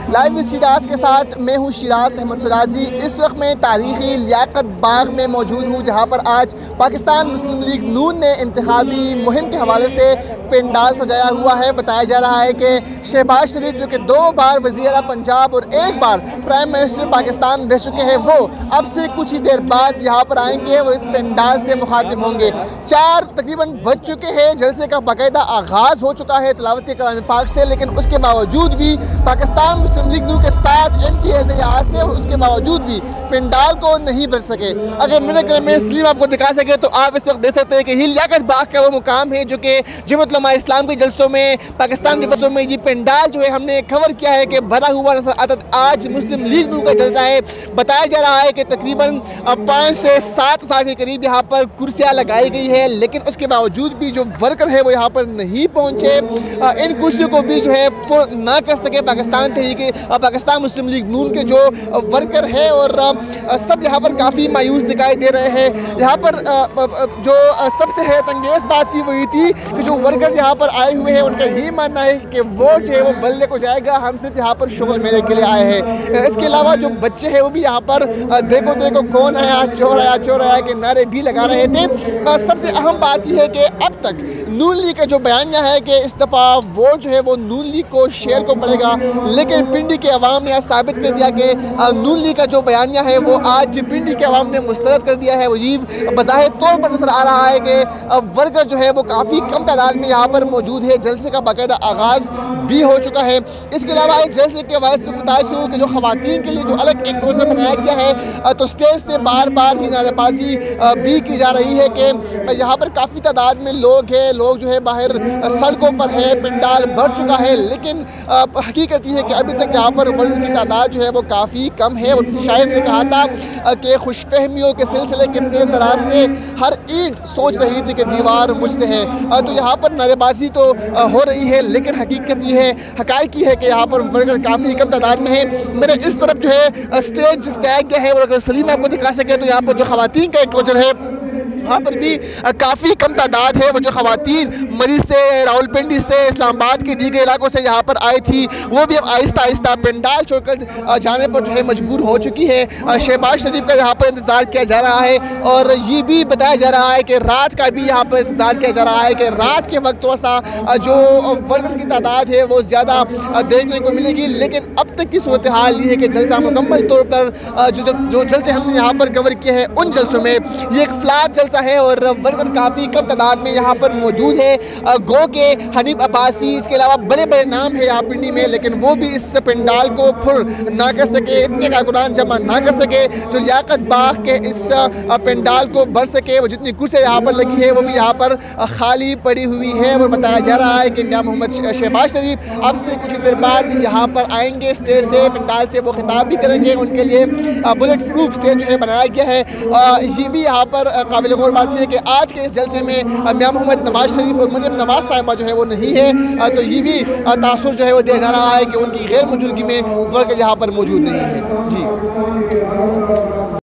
Live with Siraj के साथ मैं हूँ शिराज अहमद शराजी। इस वक्त मैं तारीखी लियाकत बाग में मौजूद हूँ, जहाँ पर आज पाकिस्तान मुस्लिम लीग नून ने इंतखाबी मुहिम के हवाले से पेंडाल सजाया हुआ है। बताया जा रहा है कि शहबाज शरीफ जो कि 2 बार वज़ीर पंजाब और 1 बार प्राइम मिनिस्टर पाकिस्तान रह चुके हैं, वो अब से कुछ ही देर बाद यहाँ पर आएंगे। वो इस पेंडाल से मुखातिब होंगे। 4 तकरीबन बज चुके हैं, जलसे का बाकायदा आगाज़ हो चुका है तिलावत कलाम पाक से, लेकिन उसके बावजूद भी पाकिस्तान मुस्लिम लीग नून के साथ MPA से यहाँ से, और उसके बावजूद भी पेंडाल को नहीं बच सके। अगर मेरे घर में स्लीम आपको दिखा सके तो आप इस वक्त देख सकते हैं कि ये लियाकत बाग का वो मुकाम है जो कि जमात उलमा इस्लाम के जलसों में, पाकिस्तान के बसों में ये पेंडाल जो है हमने कवर किया है कि भरा हुआ नजर आता। आज मुस्लिम लीग नून का जलसा है। बताया जा रहा है कि तकरीबन 5 से 7 साल के करीब यहाँ पर कुर्सियाँ लगाई गई है, लेकिन उसके बावजूद भी जो वर्कर है वो यहाँ पर नहीं पहुँचे। इन कुर्सियों को भी जो है पुर ना कर सके पाकिस्तान मुस्लिम लीग नून के जो वर्कर है, और सब यहाँ पर काफ़ी मायूस दिखाई दे रहे हैं। यहाँ पर जो सबसे हैरत अंगेज़ बात थी वो ये थी कि जो वर्कर यहाँ पर आए हुए हैं उनका ये मानना है कि वो जो है वो बल्ले को जाएगा, हम सिर्फ यहाँ पर शुगल मेले के लिए आए हैं। इसके अलावा जो बच्चे हैं वो भी यहाँ पर देखो देखो कौन आया चोर आया के नारे भी लगा रहे थे। सबसे अहम बात यह है कि अब तक नून लीग का जो बयानिया है कि इस दफ़ा वो जो है वो नून लीग को शेयर को पड़ेगा, लेकिन पिंडी के अवाम ने आज साबित कर दिया कि नून लीग का जो बयानिया है वो आज पिंडी के अवाम ने मुस्तरद कर दिया है। वजीब बज़ाहिर तौर पर नजर आ रहा है कि वर्कर जो है वो काफ़ी कम तादाद में यहाँ पर मौजूद है। जलसे का बाकायदा आगाज़ भी हो चुका है। इसके अलावा एक जलसे के हवाले से बताया कि जो ख़वातीन के लिए जो अलग एक रोज़ा बनाया गया है, तो स्टेज से बार बार ही नारेबाजी भी की जा रही है कि यहाँ पर काफ़ी तादाद में लोग हैं, लोग जो है बाहर सड़कों पर है, पेंडाल भर चुका है, लेकिन हकीकत ये है कि अभी तक यहाँ पर वर्कर की तादाद जो है वो काफ़ी कम है। और किसी शायर ने कहा था कि खुशफहमियों के सिलसिले कितने दराज थे, हर ईंट सोच रही थी कि दीवार मुझसे है। तो यहाँ पर नारेबाजी तो हो रही है, लेकिन हकीकत ये है, हकायक ये है कि यहाँ पर वर्कर काफ़ी कम तादाद में है। मेरे इस तरफ जो है स्टेज सजाया गया है, और अगर सलीम आपको दिखा सके तो यहाँ पर जो ख़वातीन का एंक्लोजर है वहाँ पर भी काफ़ी कम तादाद है। वो जो ख़वातीन मरीज से, रावलपिंडी से, इस्लामाबाद के दीगर इलाकों से यहाँ पर आई थी, वो भी अब आहिस्ता आहिस्ता पेंडाल छोड़कर जाने पर जो है मजबूर हो चुकी है। शहबाज शरीफ का यहाँ पर इंतज़ार किया जा रहा है, और ये भी बताया जा रहा है कि रात का भी यहाँ पर इंतज़ार किया जा रहा है कि रात के वक्त थोड़ा सा जो वर्कर्स की तादाद है वो ज़्यादा देखने को मिलेगी। लेकिन अब तक की सूरत हाल ये है कि जलसा मुकम्मल तौर पर जो जलसे हमने यहाँ पर कवर किए हैं उन जलसों में ये एक फ्लैग जलसा है, और वर्कर काफ़ी कम तादाद में यहाँ पर मौजूद है। गो के हनीफ अब्बासी, इसके अलावा बड़े बड़े नाम है यहाँ पिंडी में, लेकिन वो भी इस पेंडाल को फुर ना कर सके, इतने का कुरान जमा ना कर सके तो लियाकत बाग के इस पेंडाल को भर सके। वो जितनी कुर्सियाँ यहाँ पर लगी है वो भी यहाँ पर खाली पड़ी हुई है। और बताया जा रहा है कि मियां मोहम्मद शहबाज शरीफ अब से कुछ देर बाद यहाँ पर आएंगे स्टेज से, पेंडाल से वो खिताब भी करेंगे। उनके लिए बुलेट प्रूफ स्टेज जो है बनाया गया है। ये भी यहाँ पर काबिल गौर बात है कि आज के इस जलसे में मियां मोहम्मद नवाज शरीफ और मरियम नवाज साहिबा जो है वो नहीं है, तो ये भी तासुर जो है वो दिया जा रहा है कि उनकी गैर मौजूदगी में वर्कर यहाँ पर मौजूद नहीं है। जी।